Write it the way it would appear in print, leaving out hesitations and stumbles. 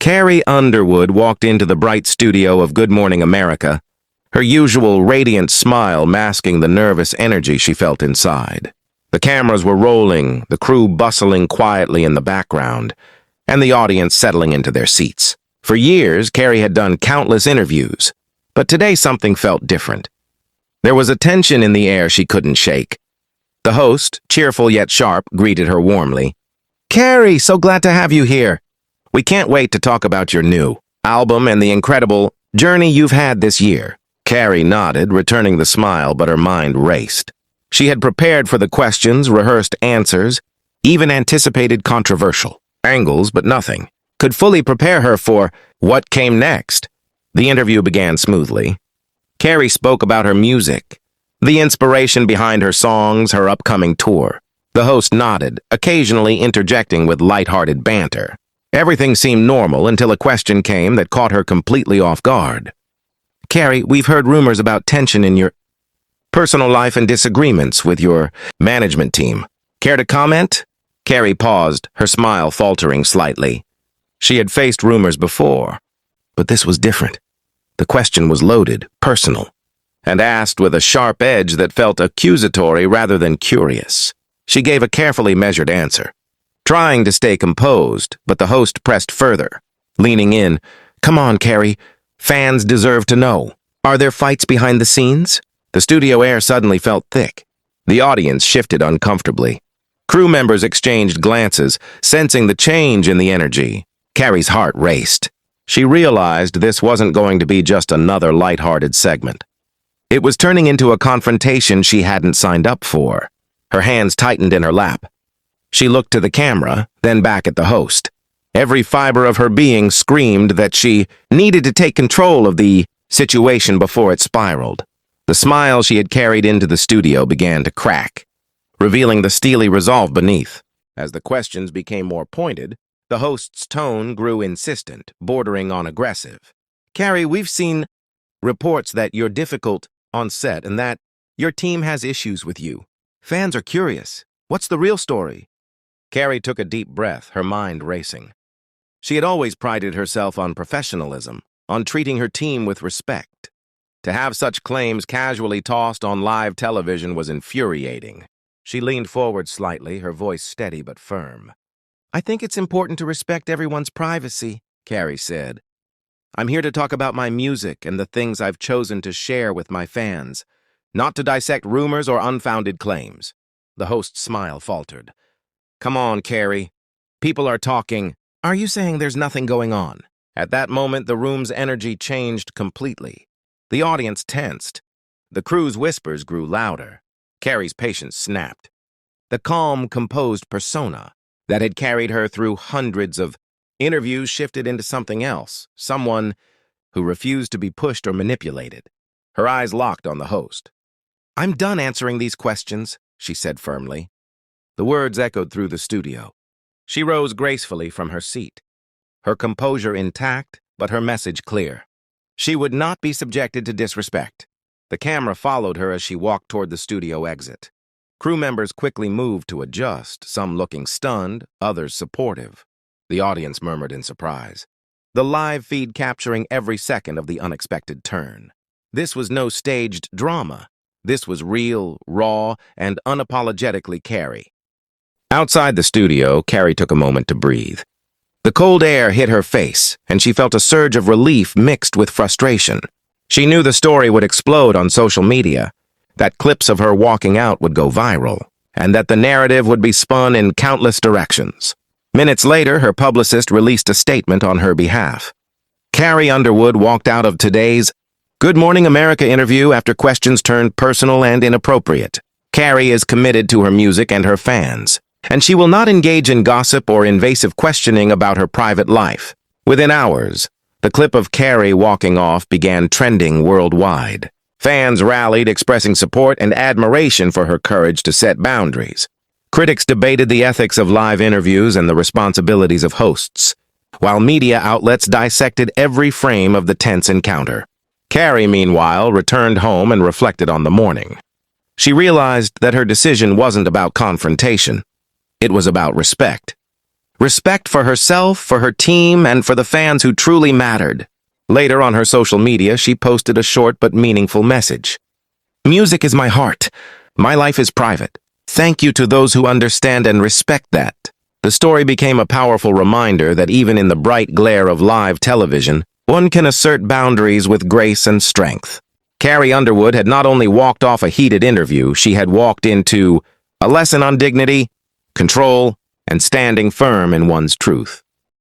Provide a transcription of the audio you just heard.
Carrie Underwood walked into the bright studio of Good Morning America, her usual radiant smile masking the nervous energy she felt inside. The cameras were rolling, the crew bustling quietly in the background, and the audience settling into their seats. For years, Carrie had done countless interviews, but today something felt different. There was a tension in the air she couldn't shake. The host, cheerful yet sharp, greeted her warmly. "Carrie, so glad to have you here. We can't wait to talk about your new album and the incredible journey you've had this year." Carrie nodded, returning the smile, but her mind raced. She had prepared for the questions, rehearsed answers, even anticipated controversial angles, but nothing could fully prepare her for what came next. The interview began smoothly. Carrie spoke about her music, the inspiration behind her songs, her upcoming tour. The host nodded, occasionally interjecting with lighthearted banter. Everything seemed normal until a question came that caught her completely off guard. "Carrie, we've heard rumors about tension in your personal life and disagreements with your management team. Care to comment?" Carrie paused, her smile faltering slightly. She had faced rumors before, but this was different. The question was loaded, personal, and asked with a sharp edge that felt accusatory rather than curious. She gave a carefully measured answer, trying to stay composed, but the host pressed further, leaning in. "Come on, Carrie. Fans deserve to know. Are there fights behind the scenes?" The studio air suddenly felt thick. The audience shifted uncomfortably. Crew members exchanged glances, sensing the change in the energy. Carrie's heart raced. She realized this wasn't going to be just another lighthearted segment. It was turning into a confrontation she hadn't signed up for. Her hands tightened in her lap. She looked to the camera, then back at the host. Every fiber of her being screamed that she needed to take control of the situation before it spiraled. The smile she had carried into the studio began to crack, revealing the steely resolve beneath. As the questions became more pointed, the host's tone grew insistent, bordering on aggressive. "Carrie, we've seen reports that you're difficult on set and that your team has issues with you. Fans are curious. What's the real story?" Carrie took a deep breath, her mind racing. She had always prided herself on professionalism, on treating her team with respect. To have such claims casually tossed on live television was infuriating. She leaned forward slightly, her voice steady but firm. "I think it's important to respect everyone's privacy," Carrie said. "I'm here to talk about my music and the things I've chosen to share with my fans, not to dissect rumors or unfounded claims." The host's smile faltered. "Come on, Carrie. People are talking. Are you saying there's nothing going on?" At that moment, the room's energy changed completely. The audience tensed. The crew's whispers grew louder. Carrie's patience snapped. The calm, composed persona that had carried her through hundreds of interviews shifted into something else, someone who refused to be pushed or manipulated. Her eyes locked on the host. "I'm done answering these questions," she said firmly. The words echoed through the studio. She rose gracefully from her seat, her composure intact, but her message clear. She would not be subjected to disrespect. The camera followed her as she walked toward the studio exit. Crew members quickly moved to adjust, some looking stunned, others supportive. The audience murmured in surprise, the live feed capturing every second of the unexpected turn. This was no staged drama. This was real, raw, and unapologetically Carrie. Outside the studio, Carrie took a moment to breathe. The cold air hit her face, and she felt a surge of relief mixed with frustration. She knew the story would explode on social media, that clips of her walking out would go viral, and that the narrative would be spun in countless directions. Minutes later, her publicist released a statement on her behalf. Carrie Underwood walked out of today's Good Morning America interview after questions turned personal and inappropriate. Carrie is committed to her music and her fans, and she will not engage in gossip or invasive questioning about her private life. Within hours, the clip of Carrie walking off began trending worldwide. Fans rallied, expressing support and admiration for her courage to set boundaries. Critics debated the ethics of live interviews and the responsibilities of hosts, while media outlets dissected every frame of the tense encounter. Carrie, meanwhile, returned home and reflected on the morning. She realized that her decision wasn't about confrontation. It was about respect. Respect for herself, for her team, and for the fans who truly mattered. Later on her social media, she posted a short but meaningful message. Music is my heart. My life is private. Thank you to those who understand and respect that. The story became a powerful reminder that even in the bright glare of live television, one can assert boundaries with grace and strength. Carrie Underwood had not only walked off a heated interview, she had walked into a lesson on dignity, control, and standing firm in one's truth.